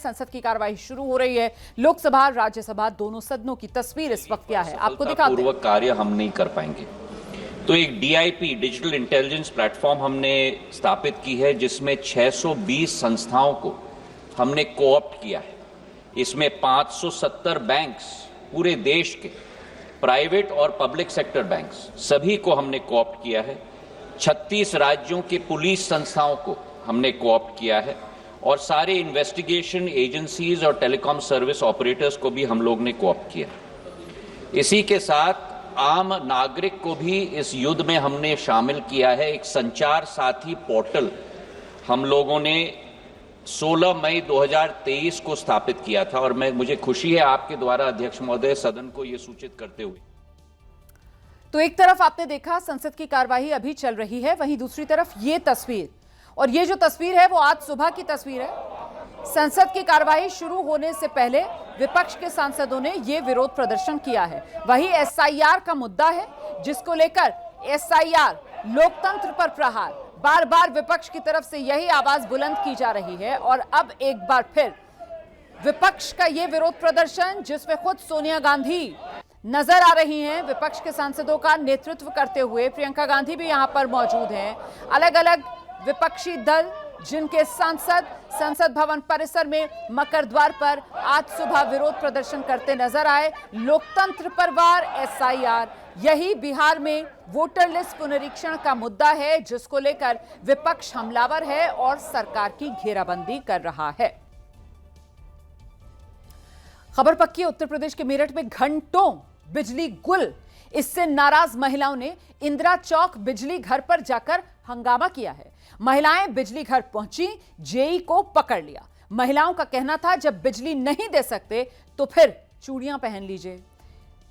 संसद की कार्रवाई शुरू हो रही है। लोकसभा राज्यसभा दोनों सदनों की तस्वीर इस वक्त क्या है, आपको दिखाते हैं। पूर्वक कार्य हम नहीं कर पाएंगे, तो एक DIP डिजिटल इंटेलिजेंस प्लेटफॉर्म हमने स्थापित की है, जिसमें 620 संस्थाओं को हमने कोऑप्ट किया है। इसमें 570 बैंक्स, पूरे देश के प्राइवेट और पब्लिक सेक्टर बैंक्स सभी को हमने कोऑप्ट किया है। 36 राज्यों के पुलिस संस्थाओं को हमने कोऑप्ट किया है और सारे इन्वेस्टिगेशन एजेंसीज और टेलीकॉम सर्विस ऑपरेटर्स को भी हम लोग ने कोऑप्ट किया। इसी के साथ आम नागरिक को भी इस युद्ध में हमने शामिल किया है। एक संचार साथी पोर्टल हम लोगों ने 16 मई 2023 को स्थापित किया था और मुझे खुशी है आपके द्वारा अध्यक्ष महोदय सदन को यह सूचित करते हुए। तो एक तरफ आपने देखा संसद की कार्यवाही अभी चल रही है, वहीं दूसरी तरफ ये तस्वीर, और ये जो तस्वीर है वो आज सुबह की तस्वीर है। संसद की कार्यवाही शुरू होने से पहले विपक्ष के सांसदों ने ये विरोध प्रदर्शन किया है। वही SIR का मुद्दा है, जिसको लेकर SIR लोकतंत्र पर प्रहार, बार बार विपक्ष की तरफ से यही आवाज बुलंद की जा रही है। और अब एक बार फिर विपक्ष का ये विरोध प्रदर्शन, जिसमें खुद सोनिया गांधी नजर आ रही हैं, विपक्ष के सांसदों का नेतृत्व करते हुए। प्रियंका गांधी भी यहां पर मौजूद हैं। अलग अलग विपक्षी दल जिनके सांसद संसद भवन परिसर में मकर द्वार पर आज सुबह विरोध प्रदर्शन करते नजर आए। लोकतंत्र पर वार SIR, यही बिहार में वोटर लिस्ट पुनरीक्षण का मुद्दा है, जिसको लेकर विपक्ष हमलावर है और सरकार की घेराबंदी कर रहा है। खबर पक्की है, उत्तर प्रदेश के मेरठ में घंटों बिजली गुल। इससे नाराज महिलाओं ने इंदिरा चौक बिजली घर पर जाकर हंगामा किया है। महिलाएं बिजली घर पहुंची, JE को पकड़ लिया। महिलाओं का कहना था जब बिजली नहीं दे सकते तो फिर चूड़ियां पहन लीजिए।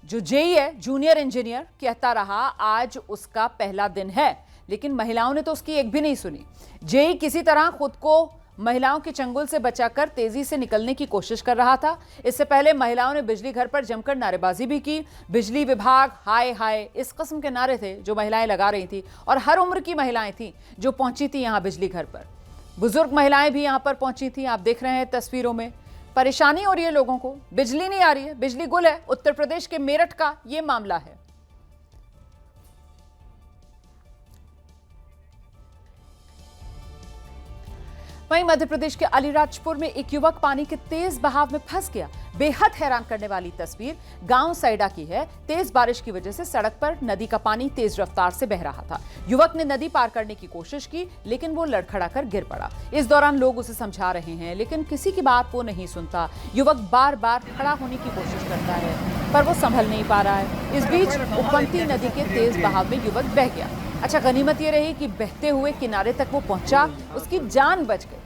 जो JE है, जूनियर इंजीनियर, कहता रहा आज उसका पहला दिन है, लेकिन महिलाओं ने तो उसकी एक भी नहीं सुनी। JE किसी तरह खुद को महिलाओं के चंगुल से बचाकर तेजी से निकलने की कोशिश कर रहा था। इससे पहले महिलाओं ने बिजली घर पर जमकर नारेबाजी भी की। बिजली विभाग हाय हाय, इस किस्म के नारे थे जो महिलाएं लगा रही थी, और हर उम्र की महिलाएं थी जो पहुंची थी यहां बिजली घर पर। बुजुर्ग महिलाएं भी यहां पर पहुंची थी, आप देख रहे हैं तस्वीरों में। परेशानी हो रही है लोगों को, बिजली नहीं आ रही है, बिजली गुल है। उत्तर प्रदेश के मेरठ का यह मामला है। वहीं मध्य प्रदेश के अलीराजपुर में एक युवक पानी के तेज बहाव में फंस गया। बेहद हैरान करने वाली तस्वीर गांव सैडा की है। तेज बारिश की वजह से सड़क पर नदी का पानी तेज रफ्तार से बह रहा था। युवक ने नदी पार करने की कोशिश की, लेकिन वो लड़खड़ाकर गिर पड़ा। इस दौरान लोग उसे समझा रहे हैं, लेकिन किसी की बात वो नहीं सुनता। युवक बार बार खड़ा होने की कोशिश करता है, पर वो संभल नहीं पा रहा है। इस बीच उपवंती नदी के तेज बहाव में युवक बह गया। अच्छा, गनीमत ये रही कि बहते हुए किनारे तक वो पहुंचा, उसकी जान बच गई।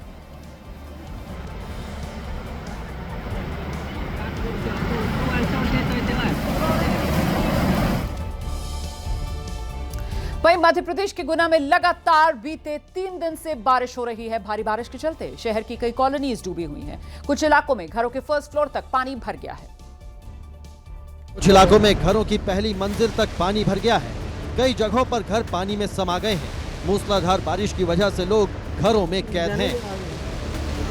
वहीं मध्य प्रदेश के गुना में लगातार बीते 3 दिन से बारिश हो रही है। भारी बारिश के चलते शहर की कई कॉलोनीज डूबी हुई हैं। कुछ इलाकों में घरों के फर्स्ट फ्लोर तक पानी भर गया है। कुछ इलाकों में घरों की पहली मंजिल तक पानी भर गया है। कई जगहों पर घर पानी में समा गए हैं। मूसलाधार बारिश की वजह से लोग घरों में कैद हैं।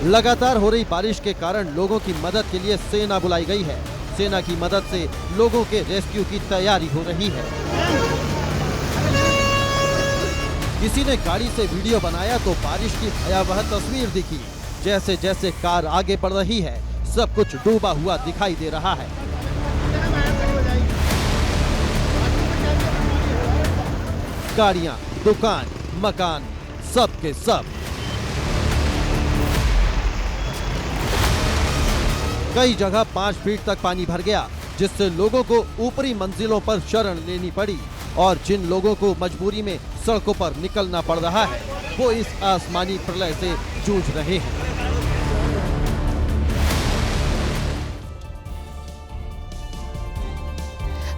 लगातार हो रही बारिश के कारण लोगों की मदद के लिए सेना बुलाई गई है। सेना की मदद से लोगों के रेस्क्यू की तैयारी हो रही है। किसी ने गाड़ी से वीडियो बनाया तो बारिश की भयावह तस्वीर दिखी। जैसे जैसे कार आगे बढ़ रही है, सब कुछ डूबा हुआ दिखाई दे रहा है। गाड़ियां, दुकान, मकान, सब के सब। कई जगह 5 फीट तक पानी भर गया, जिससे लोगों को ऊपरी मंजिलों पर शरण लेनी पड़ी। और जिन लोगों को मजबूरी में सड़कों पर निकलना पड़ रहा है, वो इस आसमानी प्रलय से जूझ रहे हैं।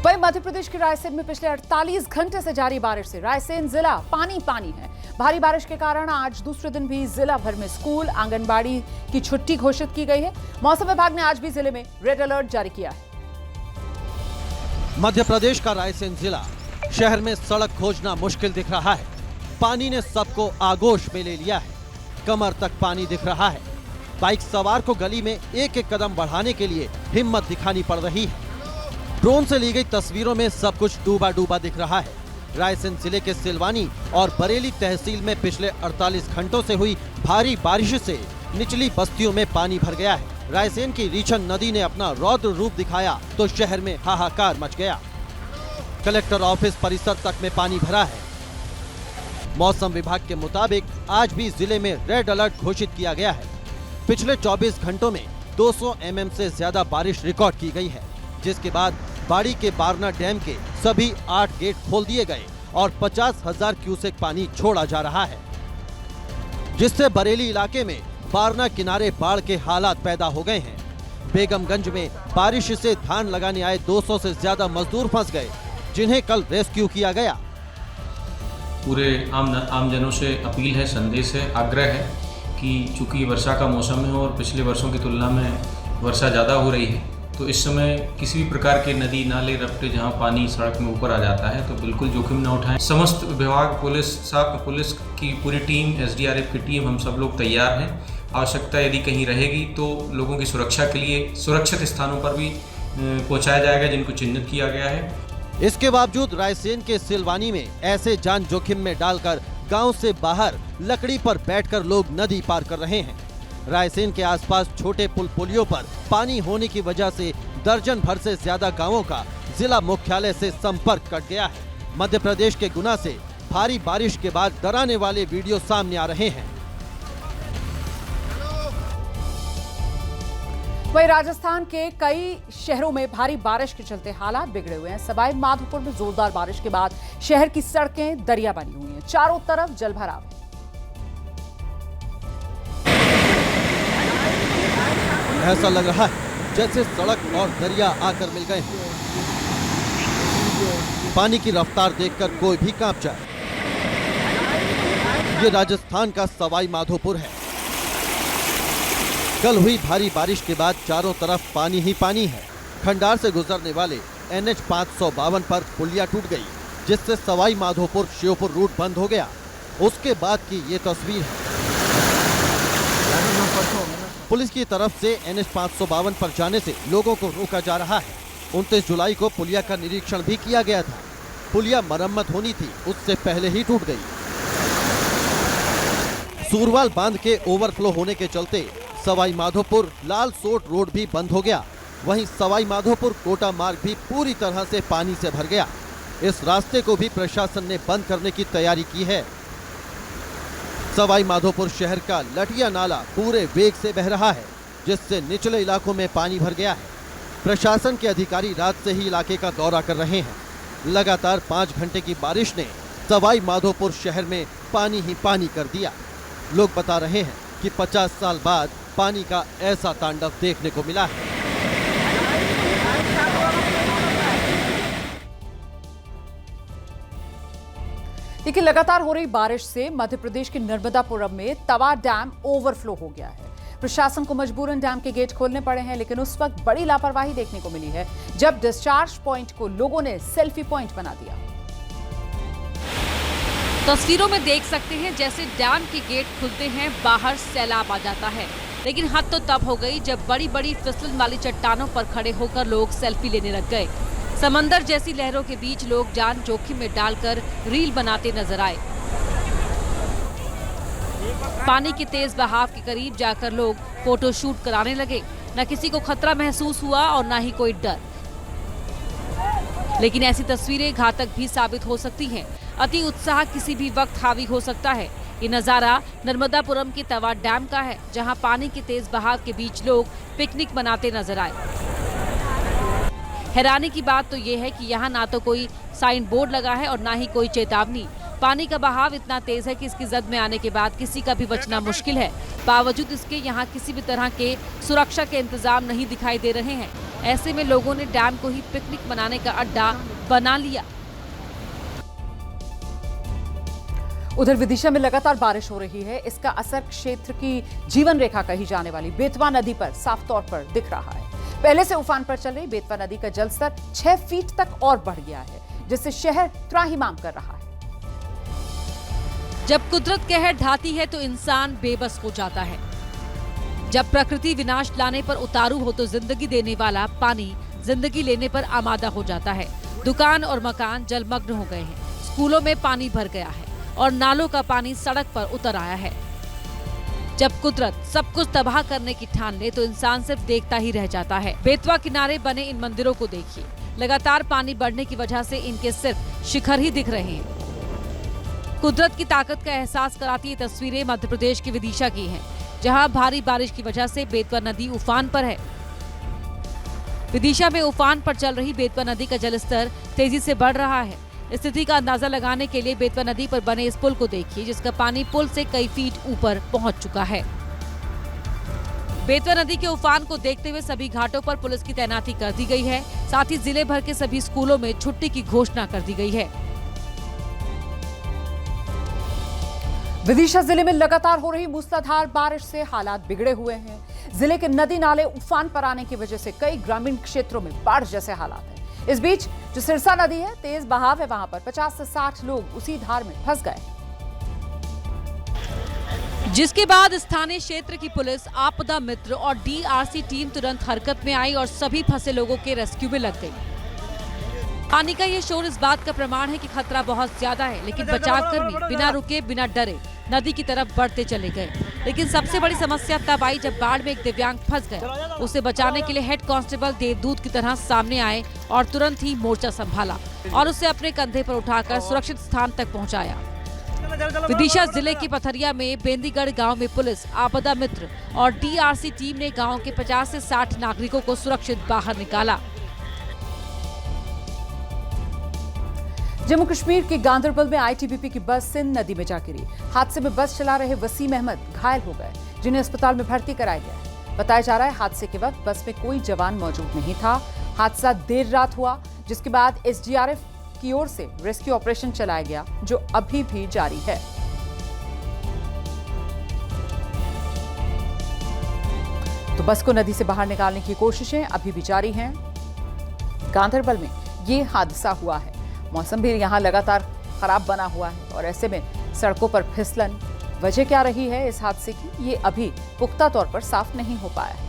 वहीं मध्य प्रदेश के रायसेन में पिछले 48 घंटे से जारी बारिश से रायसेन जिला पानी पानी है। भारी बारिश के कारण आज दूसरे दिन भी जिला भर में स्कूल, आंगनबाड़ी की छुट्टी घोषित की गई है। मौसम विभाग ने आज भी जिले में रेड अलर्ट जारी किया है। मध्य प्रदेश का रायसेन जिला, शहर में सड़क खोजना मुश्किल दिख रहा है। पानी ने सबको आगोश में ले लिया है। कमर तक पानी दिख रहा है। बाइक सवार को गली में एक एक कदम बढ़ाने के लिए हिम्मत दिखानी पड़ रही है। ड्रोन से ली गई तस्वीरों में सब कुछ डूबा डूबा दिख रहा है। रायसेन जिले के सिलवानी और बरेली तहसील में पिछले 48 घंटों से हुई भारी बारिश से निचली बस्तियों में पानी भर गया है। रायसेन की रीछन नदी ने अपना रौद्र रूप दिखाया तो शहर में हाहाकार मच गया। कलेक्टर ऑफिस परिसर तक में पानी भरा है। मौसम विभाग के मुताबिक आज भी जिले में रेड अलर्ट घोषित किया गया है। पिछले 24 घंटों में 200 mm से ज्यादा बारिश रिकॉर्ड की गई है, जिसके बाद बाड़ी के बारना डैम के सभी 8 गेट खोल दिए गए और 50,000 क्यूसेक पानी छोड़ा जा रहा है, जिससे बरेली इलाके में बारना किनारे बाढ़ के हालात पैदा हो गए हैं। बेगमगंज में बारिश से धान लगाने आए 200 से ज्यादा मजदूर फंस गए, जिन्हें कल रेस्क्यू किया गया। पूरे आमजनों से अपील है, संदेश है, आग्रह है कि चूंकि वर्षा का मौसम है और पिछले वर्षों की तुलना में वर्षा ज़्यादा हो रही है, तो इस समय किसी भी प्रकार के नदी नाले रपटे जहां पानी सड़क में ऊपर आ जाता है तो बिल्कुल जोखिम न उठाएं। समस्त विभाग, पुलिस की पूरी टीम, SDRF की टीम, हम सब लोग तैयार हैं। आवश्यकता यदि कहीं रहेगी तो लोगों की सुरक्षा के लिए सुरक्षित स्थानों पर भी पहुंचाया जाएगा जिनको चिन्हित किया गया है। इसके बावजूद रायसेन के सिलवानी में ऐसे जान जोखिम में डालकर गांव से बाहर लकड़ी पर बैठकर लोग नदी पार कर रहे हैं। रायसेन के आसपास छोटे पुल पुलियों पर पानी होने की वजह से दर्जन भर से ज्यादा गांवों का जिला मुख्यालय से संपर्क कट गया है। मध्य प्रदेश के गुना से भारी बारिश के बाद डराने वाले वीडियो सामने आ रहे हैं। वहीं राजस्थान के कई शहरों में भारी बारिश के चलते हालात बिगड़े हुए हैं। सवाई माधोपुर में जोरदार बारिश के बाद शहर की सड़कें दरिया बनी हुई हैं, चारों तरफ जलभराव है। ऐसा लग रहा है जैसे सड़क और दरिया आकर मिल गए हैं। पानी की रफ्तार देखकर कोई भी कांप जाए। ये राजस्थान का सवाई माधोपुर है। कल हुई भारी बारिश के बाद चारों तरफ पानी ही पानी है। खंडार से गुजरने वाले NH 552 पर पुलिया टूट गई, जिससे सवाई माधोपुर श्योपुर रूट बंद हो गया। उसके बाद की ये तस्वीर है। पुलिस की तरफ से NH 552 पर जाने से लोगों को रोका जा रहा है। 29 जुलाई को पुलिया का निरीक्षण भी किया गया था। पुलिया मरम्मत होनी थी, उससे पहले ही टूट गई। सूरवाल बांध के ओवरफ्लो होने के चलते सवाई माधोपुर लाल सोट रोड भी बंद हो गया। वहीं सवाई माधोपुर कोटा मार्ग भी पूरी तरह से पानी से भर गया। इस रास्ते को भी प्रशासन ने बंद करने की तैयारी की है। सवाई माधोपुर शहर का लटिया नाला पूरे वेग से बह रहा है, जिससे निचले इलाकों में पानी भर गया है। प्रशासन के अधिकारी रात से ही इलाके का दौरा कर रहे हैं। लगातार 5 घंटे की बारिश ने सवाई माधोपुर शहर में पानी ही पानी कर दिया। लोग बता रहे हैं कि 50 साल बाद पानी का ऐसा तांडव देखने को मिला है। देखिए, लगातार हो रही बारिश से मध्य प्रदेश के नर्मदापुरम में तवा डैम ओवरफ्लो हो गया है। प्रशासन को मजबूरन डैम के गेट खोलने पड़े हैं, लेकिन उस वक्त बड़ी लापरवाही देखने को मिली है जब डिस्चार्ज पॉइंट को लोगों ने सेल्फी पॉइंट बना दिया। तस्वीरों में देख सकते हैं जैसे डैम के गेट खुलते हैं, बाहर सैलाब आ जाता है। लेकिन हद तो तब हो गई जब बड़ी बड़ी फिसलन वाली चट्टानों पर खड़े होकर लोग सेल्फी लेने लग गए। समंदर जैसी लहरों के बीच लोग जान जोखिम में डालकर रील बनाते नजर आए। पानी के तेज बहाव के करीब जाकर लोग फोटो शूट कराने लगे। न किसी को खतरा महसूस हुआ और न ही कोई डर। लेकिन ऐसी तस्वीरें घातक भी साबित हो सकती हैं। अति उत्साह किसी भी वक्त हावी हो सकता है। ये नजारा नर्मदापुरम के तवा डैम का है, जहां पानी के तेज बहाव के बीच लोग पिकनिक मनाते नजर आए। हैरानी की बात तो ये है कि यहाँ ना तो कोई साइन बोर्ड लगा है और ना ही कोई चेतावनी। पानी का बहाव इतना तेज है कि इसकी जद में आने के बाद किसी का भी बचना मुश्किल है। बावजूद इसके यहाँ किसी भी तरह के सुरक्षा के इंतजाम नहीं दिखाई दे रहे हैं। ऐसे में लोगों ने डैम को ही पिकनिक मनाने का अड्डा बना लिया। उधर विदिशा में लगातार बारिश हो रही है। इसका असर क्षेत्र की जीवन रेखा कही जाने वाली बेतवा नदी पर साफ तौर पर दिख रहा है। पहले से उफान पर चल रही बेतवा नदी का जलस्तर 6 फीट तक और बढ़ गया है, जिससे शहर त्राहिमाम कर रहा है। जब कुदरत कहर ढाती है तो इंसान बेबस हो जाता है। जब प्रकृति विनाश लाने पर उतारू हो तो जिंदगी देने वाला पानी जिंदगी लेने पर आमादा हो जाता है। दुकान और मकान जलमग्न हो गए हैं, स्कूलों में पानी भर गया है और नालों का पानी सड़क पर उतर आया है। जब कुदरत सब कुछ तबाह करने की ठान ले तो इंसान सिर्फ देखता ही रह जाता है। बेतवा किनारे बने इन मंदिरों को देखिए, लगातार पानी बढ़ने की वजह से इनके सिर्फ शिखर ही दिख रहे हैं। कुदरत की ताकत का एहसास कराती ये तस्वीरें मध्य प्रदेश के विदिशा की हैं, जहां भारी बारिश की वजह से बेतवा नदी उफान पर है। विदिशा में उफान पर चल रही बेतवा नदी का जलस्तर तेजी से बढ़ रहा है। स्थिति का अंदाजा लगाने के लिए बेतवा नदी पर बने इस पुल को देखिए, जिसका पानी पुल से कई फीट ऊपर पहुंच चुका है। बेतवा नदी के उफान को देखते हुए सभी घाटों पर पुलिस की तैनाती कर दी गई है। साथ ही जिले भर के सभी स्कूलों में छुट्टी की घोषणा कर दी गई है। विदिशा जिले में लगातार हो रही मूसलाधार बारिश से हालात बिगड़े हुए हैं। जिले के नदी नाले उफान पर आने की वजह से कई ग्रामीण क्षेत्रों में बाढ़ जैसे हालात हैं। इस बीच जो सिरसा नदी है, तेज बहाव है, वहां पर 50 से 60 लोग उसी धार में फंस गए, जिसके बाद स्थानीय क्षेत्र की पुलिस, आपदा मित्र और डीआरसी टीम तुरंत हरकत में आई और सभी फंसे लोगों के रेस्क्यू में लग गई। पानी का ये शोर इस बात का प्रमाण है कि खतरा बहुत ज्यादा है, लेकिन बचावकर्मी बिना रुके बिना डरे नदी की तरफ बढ़ते चले गए। लेकिन सबसे बड़ी समस्या तब आई जब बाढ़ में एक दिव्यांग फंस गया। उसे बचाने के लिए हेड कांस्टेबल देवदूत की तरह सामने आए और तुरंत ही मोर्चा संभाला और उसे अपने कंधे पर उठाकर सुरक्षित स्थान तक पहुंचाया। विदिशा जिले की पथरिया में बेंदीगढ़ गांव में पुलिस, आपदा मित्र और डीआरसी टीम ने गांव के 50 से 60 नागरिकों को सुरक्षित बाहर निकाला। जम्मू कश्मीर के गांदरबल में आईटीबीपी की बस सिंध नदी में जा गिरी। हादसे में बस चला रहे वसीम अहमद घायल हो गए, जिन्हें अस्पताल में भर्ती कराया गया। बताया जा रहा है हादसे के वक्त बस में कोई जवान मौजूद नहीं था। हादसा देर रात हुआ, जिसके बाद एसडीआरएफ की ओर से रेस्क्यू ऑपरेशन चलाया गया, जो अभी भी जारी है। तो बस को नदी से बाहर निकालने की कोशिशें अभी भी जारी हैं। गांदरबल में ये हादसा हुआ है। मौसम भी यहां लगातार खराब बना हुआ है और ऐसे में सड़कों पर फिसलन, वजह क्या रही है इस हादसे की, ये अभी पुख्ता तौर पर साफ नहीं हो पाया है।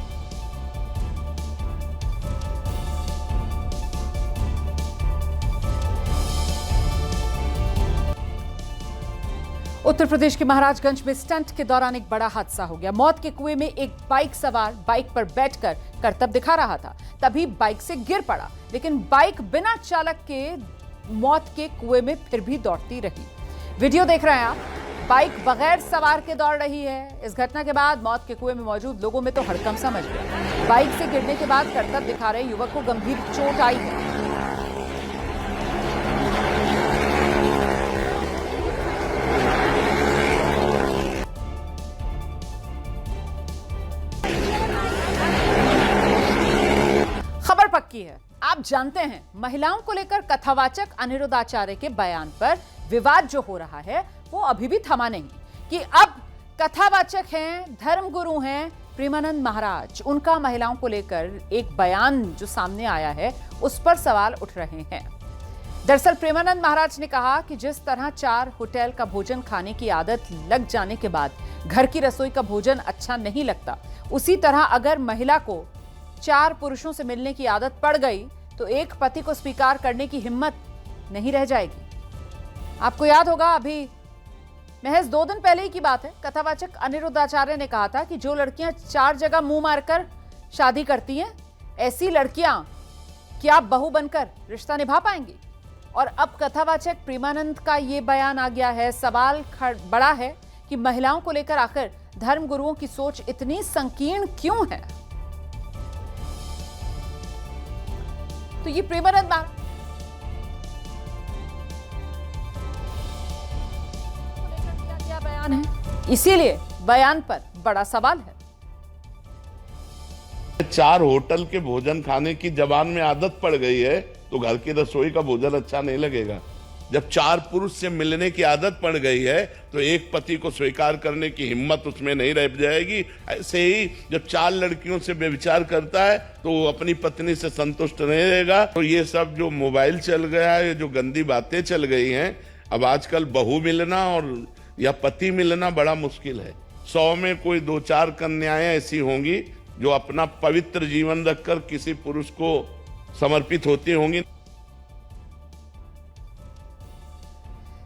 उत्तर प्रदेश के महाराजगंज में स्टंट के दौरान एक बड़ा हादसा हो गया। मौत के कुएं में एक बाइक सवार बाइक पर बैठकर करतब दिखा रहा था, तभी बाइक से गिर पड़ा, लेकिन बाइक बिना चालक के मौत के कुएं में फिर भी दौड़ती रही। वीडियो देख रहे हैं आप, बाइक बगैर सवार के दौड़ रही है। इस घटना के बाद मौत के कुएं में मौजूद लोगों में तो हड़कंप मच गया। बाइक से गिरने के बाद करतब दिखा रहे युवक को गंभीर चोट आई है। खबर पक्की है। आप जानते हैं, महिलाओं को लेकर कथावाचक अनिरुद्ध आचार्य के बयान पर विवाद जो हो रहा है वो अभी भी थमा नहीं कि अब कथावाचक हैं, धर्मगुरु हैं प्रेमानंद महाराज। उनका महिलाओं को लेकर एक बयान जो सामने आया है उस पर सवाल उठ रहे हैं। दरअसल प्रेमानंद महाराज ने कहा कि जिस तरह 4 होटल का भोजन खाने की आदत लग जाने के बाद घर की रसोई का भोजन अच्छा नहीं लगता, उसी तरह अगर महिला को 4 पुरुषों से मिलने की आदत पड़ गई तो एक पति को स्वीकार करने की हिम्मत नहीं रह जाएगी। आपको याद होगा, अभी महज 2 दिन पहले ही की बात है, कथावाचक अनिरुद्ध आचार्य ने कहा था कि जो लड़कियां 4 जगह मुंह मारकर शादी करती हैं, ऐसी लड़कियां क्या बहू बनकर रिश्ता निभा पाएंगी। और अब कथावाचक प्रेमानंद का ये बयान आ गया है। सवाल बड़ा है कि महिलाओं को लेकर आखिर धर्मगुरुओं की सोच इतनी संकीर्ण क्यों है। तो ये प्रेमानंद क्या बयान है, इसीलिए बयान पर बड़ा सवाल है। 4 होटल के भोजन खाने की जबान में आदत पड़ गई है तो घर की रसोई का भोजन अच्छा नहीं लगेगा। जब 4 पुरुष से मिलने की आदत पड़ गई है तो एक पति को स्वीकार करने की हिम्मत उसमें नहीं रह जाएगी। ऐसे ही जब 4 लड़कियों से व्यभिचार करता है तो वो अपनी पत्नी से संतुष्ट नहीं रहेगा। तो ये सब जो मोबाइल चल गया है, जो गंदी बातें चल गई हैं, अब आजकल बहू मिलना और या पति मिलना बड़ा मुश्किल है। 100 में कोई 2-4 कन्याएं ऐसी होंगी जो अपना पवित्र जीवन रखकर किसी पुरुष को समर्पित होती होंगी।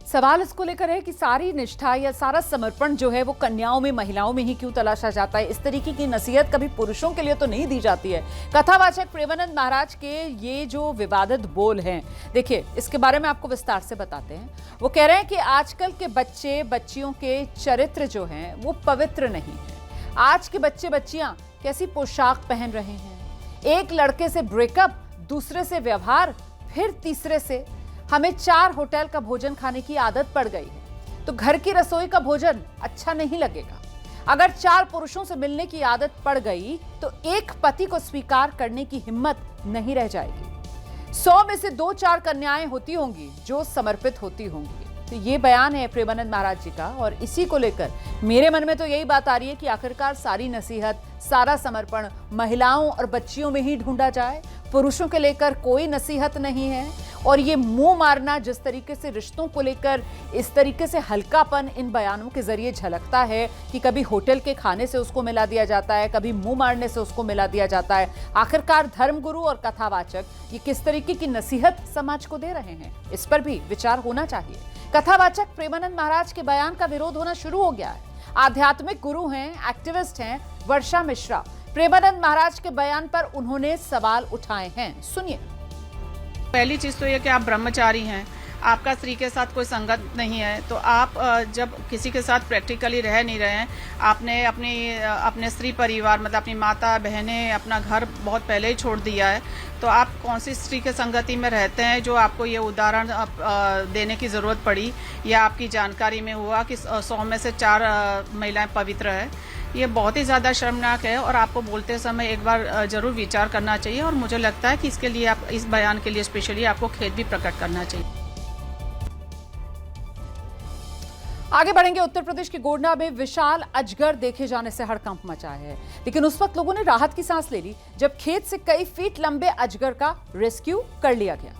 सवाल इसको लेकर है कि सारी निष्ठा या सारा समर्पण जो है वो कन्याओं में, महिलाओं में ही क्यों तलाशा जाता है? इस तरीके की नसीहत कभी पुरुषों के लिए तो नहीं दी जाती है। कथावाचक प्रेमानंद महाराज के ये जो विवादित बोल हैं, देखिए इसके बारे में आपको विस्तार से बताते हैं। वो कह रहे हैं कि आजकल के बच्चे बच्चियों के चरित्र जो हैं वो पवित्र नहीं है। आज के बच्चे बच्चियां कैसी पोशाक पहन रहे हैं, एक लड़के से ब्रेकअप, दूसरे से व्यवहार, फिर तीसरे से। हमें 4 होटल का भोजन खाने की आदत पड़ गई है तो घर की रसोई का भोजन अच्छा नहीं लगेगा। अगर 4 पुरुषों से मिलने की आदत पड़ गई तो एक पति को स्वीकार करने की हिम्मत नहीं रह जाएगी। 100 में से 2-4 कन्याएं होती होंगी जो समर्पित होती होंगी। तो ये बयान है प्रेमानंद महाराज जी का, और इसी को लेकर मेरे मन में तो यही बात आ रही है कि आखिरकार सारी नसीहत, सारा समर्पण महिलाओं और बच्चियों में ही ढूंढा जाए, पुरुषों के लेकर कोई नसीहत नहीं है। और ये मुंह मारना, जिस तरीके से रिश्तों को लेकर इस तरीके से हल्कापन इन बयानों के जरिए झलकता है कि कभी होटल के खाने से उसको मिला दिया जाता है, कभी मुंह मारने से उसको मिला दिया जाता है। आखिरकार धर्मगुरु और कथावाचक ये किस तरीके की नसीहत समाज को दे रहे हैं, इस पर भी विचार होना चाहिए। कथावाचक प्रेमानंद महाराज के बयान का विरोध होना शुरू हो गया है। आध्यात्मिक गुरु हैं, एक्टिविस्ट हैं वर्षा मिश्रा। प्रेमानंद महाराज के बयान पर उन्होंने सवाल उठाए हैं, सुनिए। पहली चीज़ तो ये कि आप ब्रह्मचारी हैं, आपका स्त्री के साथ कोई संगत नहीं है, तो आप जब किसी के साथ प्रैक्टिकली रह नहीं रहे हैं, आपने अपने स्त्री परिवार मतलब अपनी माता बहनें, अपना घर बहुत पहले ही छोड़ दिया है, तो आप कौन सी स्त्री के संगति में रहते हैं जो आपको ये उदाहरण देने की ज़रूरत पड़ी, या आपकी जानकारी में हुआ कि 100 में से 4 महिलाएं पवित्र है। ये बहुत ही ज़्यादा शर्मनाक है और आपको बोलते समय एक बार ज़रूर विचार करना चाहिए, और मुझे लगता है कि इसके लिए आप इस बयान के लिए स्पेशली आपको खेद भी प्रकट करना चाहिए। आगे बढ़ेंगे। उत्तर प्रदेश के गोंडा में विशाल अजगर देखे जाने से हड़कंप मचा है, लेकिन उस वक्त लोगों ने राहत की सांस ले ली जब खेत से कई फीट लंबे अजगर का रेस्क्यू कर लिया गया।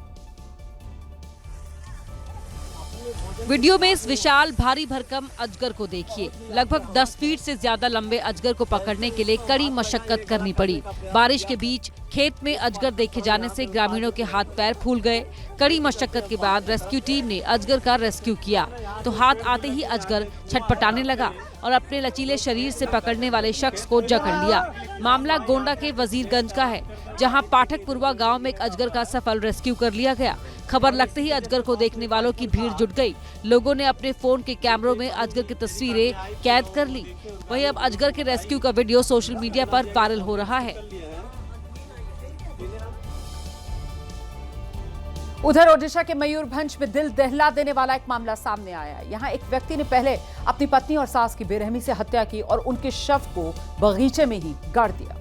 वीडियो में इस विशाल भारी भरकम अजगर को देखिए। लगभग 10 फीट से ज्यादा लंबे अजगर को पकड़ने के लिए कड़ी मशक्कत करनी पड़ी। बारिश के बीच खेत में अजगर देखे जाने से ग्रामीणों के हाथ पैर फूल गए। कड़ी मशक्कत के बाद रेस्क्यू टीम ने अजगर का रेस्क्यू किया तो हाथ आते ही अजगर छटपटाने लगा और अपने लचीले शरीर से पकड़ने वाले शख्स को जकड़ लिया। मामला गोंडा के वजीरगंज का है, जहां पाठकपुरवा गांव में एक अजगर का सफल रेस्क्यू कर लिया गया। खबर लगते ही अजगर को देखने वालों की भीड़ जुट गई। लोगों ने अपने फोन के कैमरों में अजगर की तस्वीरें कैद कर ली। वहीं अब अजगर के रेस्क्यू का वीडियो सोशल मीडिया पर वायरल हो रहा है। उधर ओडिशा के मयूरभंज में दिल दहला देने वाला एक मामला सामने आया है। यहाँ एक व्यक्ति ने पहले अपनी पत्नी और सास की बेरहमी से हत्या की और उनके शव को बगीचे में ही गाड़ दिया।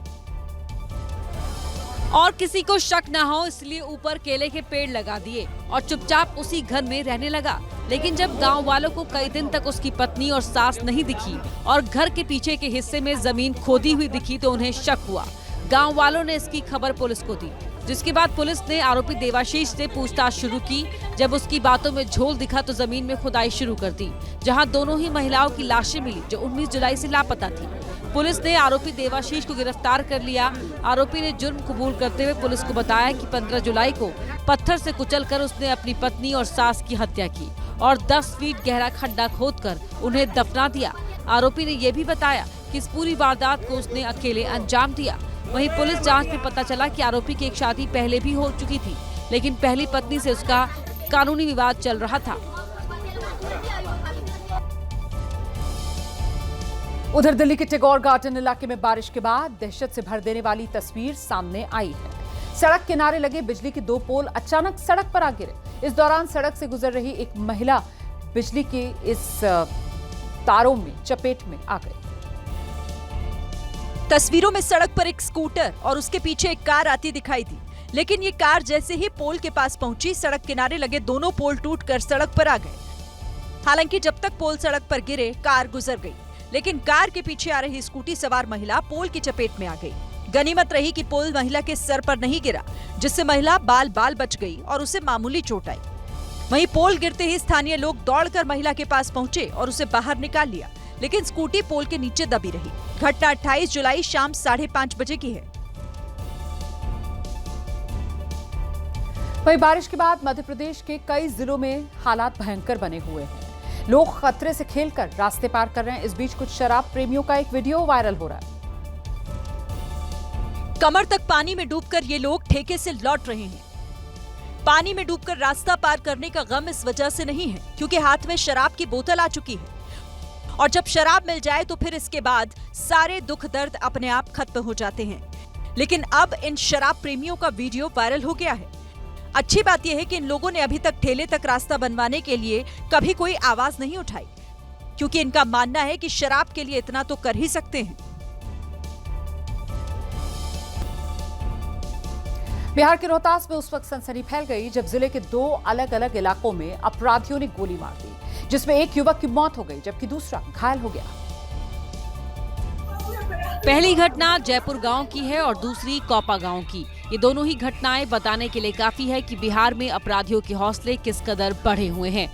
और किसी को शक ना हो इसलिए ऊपर केले के पेड़ लगा दिए और चुपचाप उसी घर में रहने लगा। लेकिन जब गांव वालों को कई दिन तक उसकी पत्नी और सास नहीं दिखी और घर के पीछे के हिस्से में जमीन खोदी हुई दिखी तो उन्हें शक हुआ। गांव वालों ने इसकी खबर पुलिस को दी, जिसके बाद पुलिस ने आरोपी देवाशीष से पूछताछ शुरू की। जब उसकी बातों में झोल दिखा तो जमीन में खुदाई शुरू कर दी, जहां दोनों ही महिलाओं की लाशें मिली जो 19 जुलाई से लापता थी। पुलिस ने आरोपी देवाशीष को गिरफ्तार कर लिया। आरोपी ने जुर्म कबूल करते हुए पुलिस को बताया कि 15 जुलाई को पत्थर से कुचलकर उसने अपनी पत्नी और सास की हत्या की और 10 फीट गहरा खड्डा खोदकर उन्हें दफना दिया। आरोपी ने यह भी बताया कि इस पूरी वारदात को उसने अकेले अंजाम दिया। वहीं पुलिस जांच में पता चला कि आरोपी की एक शादी पहले भी हो चुकी थी, लेकिन पहली पत्नी से उसका कानूनी विवाद चल रहा था। उधर दिल्ली के टैगोर गार्डन इलाके में बारिश के बाद दहशत से भर देने वाली तस्वीर सामने आई है। सड़क किनारे लगे बिजली के 2 पोल अचानक सड़क पर आ गिरे। इस दौरान सड़क से गुजर रही एक महिला बिजली के इस तारों में चपेट में आ गई। तस्वीरों में सड़क पर एक स्कूटर और उसके पीछे एक कार आती दिखाई दी, लेकिन ये कार जैसे ही पोल के पास पहुंची, सड़क किनारे लगे दोनों पोल टूटकर सड़क पर आ गए। हालांकि जब तक पोल सड़क पर गिरे, कार गुजर गई, लेकिन कार के पीछे आ रही स्कूटी सवार महिला पोल की चपेट में आ गई। गनीमत रही कि पोल महिला के सर पर नहीं गिरा, जिससे महिला बाल बाल बच गई और उसे मामूली चोट आई। वहीं पोल गिरते ही स्थानीय लोग दौड़कर महिला के पास पहुंचे और उसे बाहर निकाल लिया, लेकिन स्कूटी पोल के नीचे दबी रही। घटना 28 जुलाई शाम 5:30 बजे की है। वहीं बारिश के बाद मध्य प्रदेश के कई जिलों में हालात भयंकर बने हुए हैं। लोग खतरे से खेलकर रास्ते पार कर रहे हैं। इस बीच कुछ शराब प्रेमियों का एक वीडियो वायरल हो रहा है। कमर तक पानी में डूबकर ये लोग ठेके से लौट रहे हैं। पानी में डूबकर रास्ता पार करने का गम इस वजह से नहीं है क्योंकि हाथ में शराब की बोतल आ चुकी है और जब शराब मिल जाए तो फिर इसके बाद सारे दुख दर्द अपने आप खत्म हो जाते हैं। लेकिन अब इन शराब प्रेमियों का वीडियो वायरल हो गया है। अच्छी बात यह है कि इन लोगों ने अभी तक ठेले तक रास्ता बनवाने के लिए कभी कोई आवाज नहीं उठाई क्योंकि इनका मानना है कि शराब के लिए इतना तो कर ही सकते हैं। बिहार के रोहतास में उस वक्त सनसनी फैल गई जब जिले के 2 अलग अलग इलाकों में अपराधियों ने गोली मार दी, जिसमें एक युवक की मौत हो गई जबकि दूसरा घायल हो गया। पहली घटना जयपुर गांव की है और दूसरी कोपा गांव की। ये दोनों ही घटनाएं बताने के लिए काफी है कि बिहार में अपराधियों के हौसले किस कदर बढ़े हुए हैं।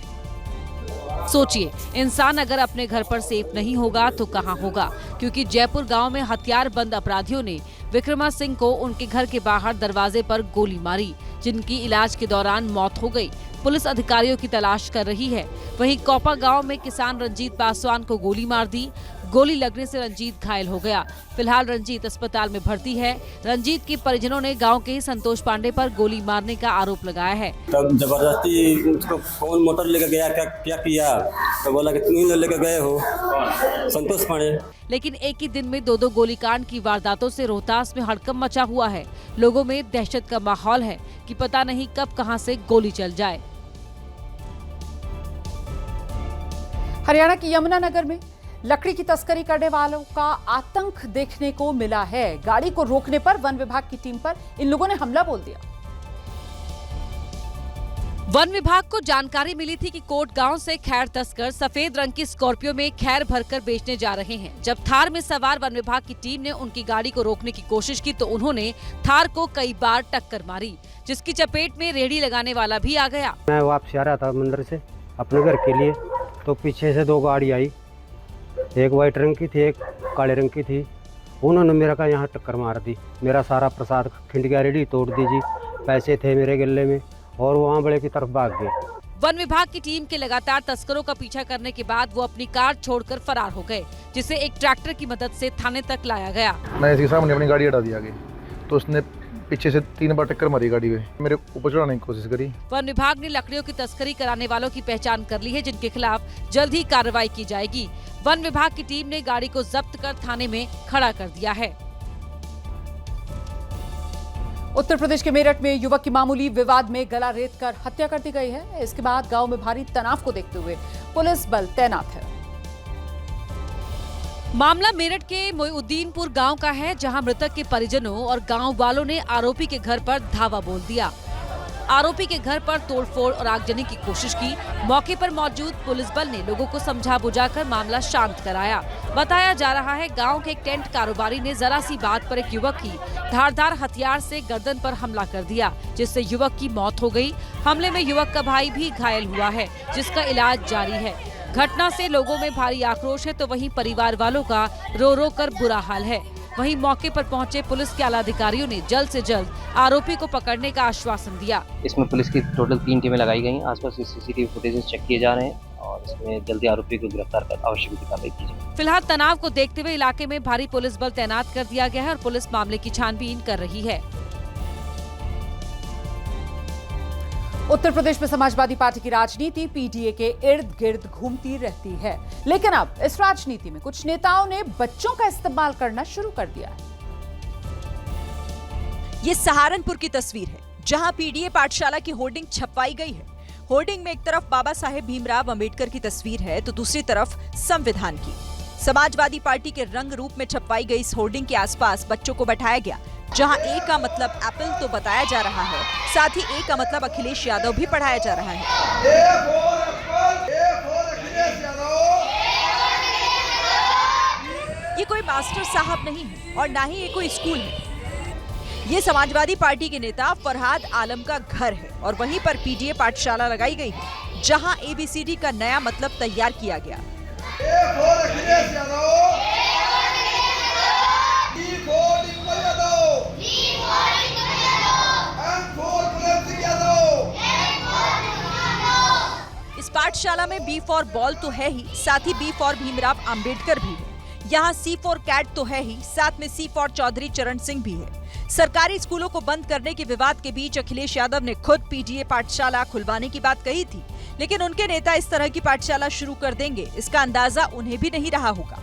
सोचिए, इंसान अगर अपने घर पर सेफ नहीं होगा तो कहां होगा, क्योंकि जयपुर गांव में हथियारबंद अपराधियों ने विक्रमा सिंह को उनके घर के बाहर दरवाजे पर गोली मारी, जिनकी इलाज के दौरान मौत हो गई। पुलिस अधिकारियों की तलाश कर रही है। वहीं कोपा गांव में किसान रंजीत पासवान को गोली मार दी। गोली लगने से रंजीत घायल हो गया। फिलहाल रंजीत अस्पताल में भर्ती है। रंजीत के परिजनों ने गांव के ही संतोष पांडे पर गोली मारने का आरोप लगाया है। तब जबरदस्ती उसको कौन मोटर लेकर गया, क्या किया, तो बोला कि तुम ही लेकर गए हो, संतोष पांडे। लेकिन एक ही दिन में 2 गोलीकांड की वारदातों से रोहतास में हड़कंप मचा हुआ है। लोगों में दहशत का माहौल है कि पता नहीं कब कहां से गोली चल जाए। हरियाणा की यमुनानगर में लकड़ी की तस्करी करने वालों का आतंक देखने को मिला है। गाड़ी को रोकने पर वन विभाग की टीम पर इन लोगों ने हमला बोल दिया। वन विभाग को जानकारी मिली थी कि कोट गांव से खैर तस्कर सफेद रंग की स्कॉर्पियो में खैर भरकर बेचने जा रहे हैं। जब थार में सवार वन विभाग की टीम ने उनकी गाड़ी को रोकने की कोशिश की तो उन्होंने थार को कई बार टक्कर मारी, जिसकी चपेट में रेहड़ी लगाने वाला भी आ गया। मैं वापस आ रहा था मंदिर से अपने घर के लिए, तो पीछे से 2 गाड़ी आई, एक वाइट रंग की थी, एक काले रंग की थी। उन्होंने मेरा का यहाँ टक्कर मार दी। मेरा सारा प्रसाद खिंड गया, रेडी तोड़ दीजिए, पैसे थे मेरे गले में, और वहाँ बड़े की तरफ भाग गए। वन विभाग की टीम के लगातार तस्करों का पीछा करने के बाद वो अपनी कार छोड़कर फरार हो गए, जिसे एक ट्रैक्टर की मदद से थाने तक लाया गया। मैं इसके सामने अपनी गाड़ी हटा दी आगे, तो उसने पीछे से 3 बार टक्कर मारी गाड़ी में, मेरे ऊपर चढ़ाने की कोशिश करी। वन विभाग ने लकड़ियों की तस्करी कराने वालों की पहचान कर ली है, जिनके खिलाफ जल्द ही कार्रवाई की जाएगी। वन विभाग की टीम ने गाड़ी को जब्त कर थाने में खड़ा कर दिया है। उत्तर प्रदेश के मेरठ में युवक की मामूली विवाद में गला रेतकर हत्या कर दी गई है। इसके बाद गांव में भारी तनाव को देखते हुए पुलिस बल तैनात है। मामला मेरठ के मोइनुद्दीनपुर गांव का है, जहां मृतक के परिजनों और गांव वालों ने आरोपी के घर पर धावा बोल दिया। आरोपी के घर पर तोड़फोड़ और आगजनी की कोशिश की। मौके पर मौजूद पुलिस बल ने लोगों को समझा बुझाकर मामला शांत कराया। बताया जा रहा है गांव के एक टेंट कारोबारी ने जरा सी बात पर एक युवक की धारदार हथियार से गर्दन पर हमला कर दिया, जिससे युवक की मौत हो गई। हमले में युवक का भाई भी घायल हुआ है, जिसका इलाज जारी है। घटना से लोगों में भारी आक्रोश है, तो वहीं परिवार वालों का रो रो कर बुरा हाल है। वहीं मौके पर पहुंचे पुलिस के आला अधिकारियों ने जल्द से जल्द आरोपी को पकड़ने का आश्वासन दिया। इसमें पुलिस की टोटल 3 टीमें लगाई गई हैं। आसपास के सीसीटीवी फुटेज चेक किए जा रहे हैं और इसमें जल्दी आरोपी को गिरफ्तार कर आवश्यक कार्रवाई की जाए। फिलहाल तनाव को देखते हुए इलाके में भारी पुलिस बल तैनात कर दिया गया है और पुलिस मामले की छानबीन कर रही है। उत्तर प्रदेश में समाजवादी पार्टी की राजनीति पीडीए के इर्द गिर्द घूमती रहती है, लेकिन अब इस राजनीति में कुछ नेताओं ने बच्चों का इस्तेमाल करना शुरू कर दिया है। ये सहारनपुर की तस्वीर है, जहां पीडीए पाठशाला की होर्डिंग छपवाई गई है। होर्डिंग में एक तरफ बाबा साहेब भीमराव अंबेडकर की तस्वीर है तो दूसरी तरफ संविधान की। समाजवादी पार्टी के रंग रूप में छपवाई गई इस होर्डिंग के आसपास बच्चों को बैठाया गया, जहां ए का मतलब एप्पल तो बताया जा रहा है, साथ ही ए का मतलब अखिलेश यादव भी पढ़ाया जा रहा है। ये कोई मास्टर साहब नहीं है और ना ही ये कोई स्कूल है। ये समाजवादी पार्टी के नेता फरहाद आलम का घर है और वहीं पर पीडीए पाठशाला लगाई गई है, जहां ABCD का नया मतलब तैयार किया गया। इस पाठशाला में बी फॉर बॉल तो है ही, साथ ही बी फॉर भीमराव अंबेडकर भी है। यहाँ सी फॉर कैट तो है ही, साथ में सी फॉर चौधरी चरण सिंह भी है। सरकारी स्कूलों को बंद करने के विवाद के बीच अखिलेश यादव ने खुद पीडीए पाठशाला खुलवाने की बात कही थी, लेकिन उनके नेता इस तरह की पाठशाला शुरू कर देंगे, इसका अंदाजा उन्हें भी नहीं रहा होगा।